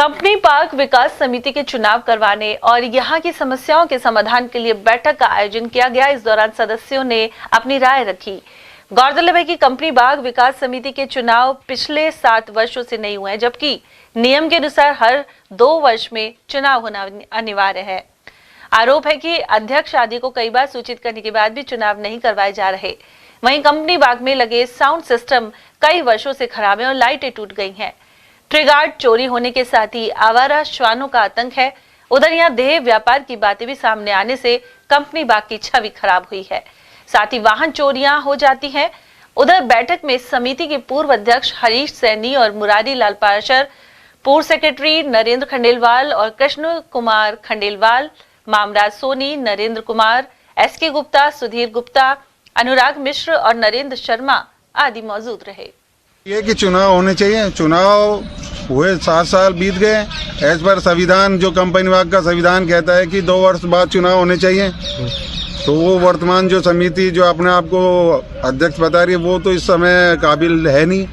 Company park विकास समिति के चुनाव करवाने और यहां की समस्याओं के समाधान के लिए बैठक का आयोजन किया गया। इस दौरान सदस्यों ने अपनी राय रखी। गौरतलब है कि कंपनी बाग विकास समिति के चुनाव पिछले 7 वर्षों से नहीं हुए हैं, जबकि नियम के अनुसार हर 2 वर्ष में चुनाव होना अनिवार्य है। आरोप है कि अध्यक्ष आदि को कई बार सूचित करने के बाद भी चुनाव नहीं करवाए जा रहे। वहीं कंपनी बाग में लगे साउंड सिस्टम कई वर्षों से खराब है और लाइटें टूट गई हैं। ट्रिगार्ड चोरी होने के साथ ही आवारा श्वानों का आतंक है। उधर यहाँ देह व्यापार की बातें भी सामने आने से कंपनी बाग की छवि खराब हुई है। साथ ही वाहन चोरियां हो जाती हैं। उधर बैठक में समिति के पूर्व अध्यक्ष हरीश सैनी और मुरारी लाल पाराशर, पूर्व सेक्रेटरी नरेंद्र खंडेलवाल और कृष्ण कुमार खंडेलवाल, मामराज सोनी, नरेंद्र कुमार, एसके गुप्ता, सुधीर गुप्ता, अनुराग मिश्र और नरेंद्र शर्मा आदि मौजूद रहे। ये कि चुनाव होने चाहिए। चुनाव हुए 7 साल बीत गए। एज पर संविधान, जो कंपनी बाग का संविधान कहता है कि 2 वर्ष बाद चुनाव होने चाहिए, तो वो वर्तमान जो समिति जो अपने आप को अध्यक्ष बता रही है, वो तो इस समय काबिल है नहीं,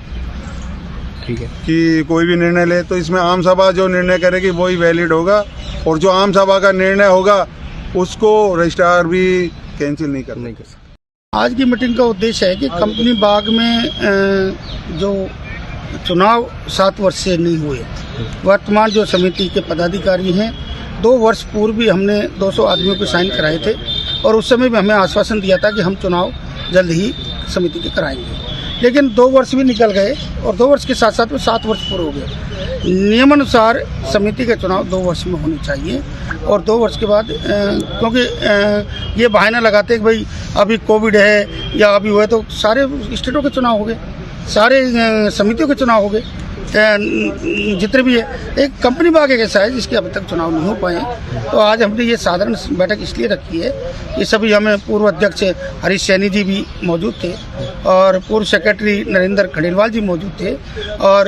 ठीक है, कि कोई भी निर्णय ले। तो इसमें आम सभा जो निर्णय करेगी वही वैलिड होगा, और जो आम सभा का निर्णय होगा उसको रजिस्ट्रार भी कैंसिल नहीं कर सकता। आज की मीटिंग का उद्देश्य है कि कंपनी बाग में जो चुनाव 7 वर्ष से नहीं हुए, वर्तमान जो समिति के पदाधिकारी हैं, 2 वर्ष पूर्व भी हमने 200 आदमियों को साइन कराए थे और उस समय भी हमें आश्वासन दिया था कि हम चुनाव जल्द ही समिति के कराएंगे। लेकिन 2 वर्ष भी निकल गए और 2 वर्ष के साथ साथ में 7 वर्ष पूरे हो गए। नियमानुसार समिति के चुनाव 2 वर्ष में होने चाहिए और 2 वर्ष के बाद क्योंकि ये बहाना लगाते हैं कि भाई अभी कोविड है या अभी हुआ है, तो सारे स्टेटों के चुनाव हो गए, सारे समितियों के चुनाव हो गए, जितने भी है। एक कंपनी बाग एक ऐसा है जिसके अब तक चुनाव नहीं हो पाए। तो आज हमने ये साधारण बैठक इसलिए रखी है कि सभी हमें पूर्व अध्यक्ष हरीश सैनी जी भी मौजूद थे और पूर्व सेक्रेटरी नरेंद्र खंडेलवाल जी मौजूद थे और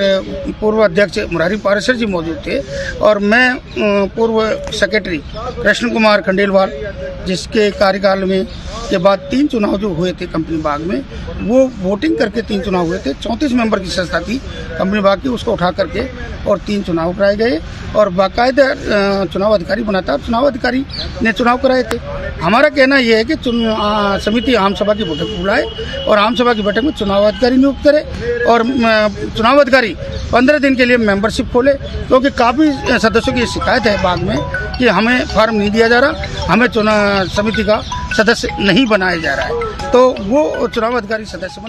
पूर्व अध्यक्ष मुरारी पाराशर जी मौजूद थे और मैं पूर्व सेक्रेटरी कृष्ण कुमार खंडेलवाल, जिसके कार्यकाल में के बाद 3 चुनाव जो हुए थे कंपनी बाग में, वो वोटिंग करके 3 चुनाव हुए थे। 34 मेंबर की संस्था थी कंपनी बाग की, उसको उठा करके और 3 चुनाव कराए गए और बाकायदा चुनाव अधिकारी बना था। चुनाव अधिकारी ने चुनाव कराए थे। हमारा कहना यह है कि समिति आम सभा की बैठक बुलाए और आम सभा की बैठक में चुनाव अधिकारी नियुक्त करे और चुनाव अधिकारी 15 दिन के लिए मेंबरशिप खोले, क्योंकि काफ़ी सदस्यों की शिकायत है बाग में कि हमें फॉर्म नहीं दिया जा रहा, हमें चुनाव समिति का सदस्य नहीं बनाया जा रहा है। तो वो चुनाव अधिकारी सदस्य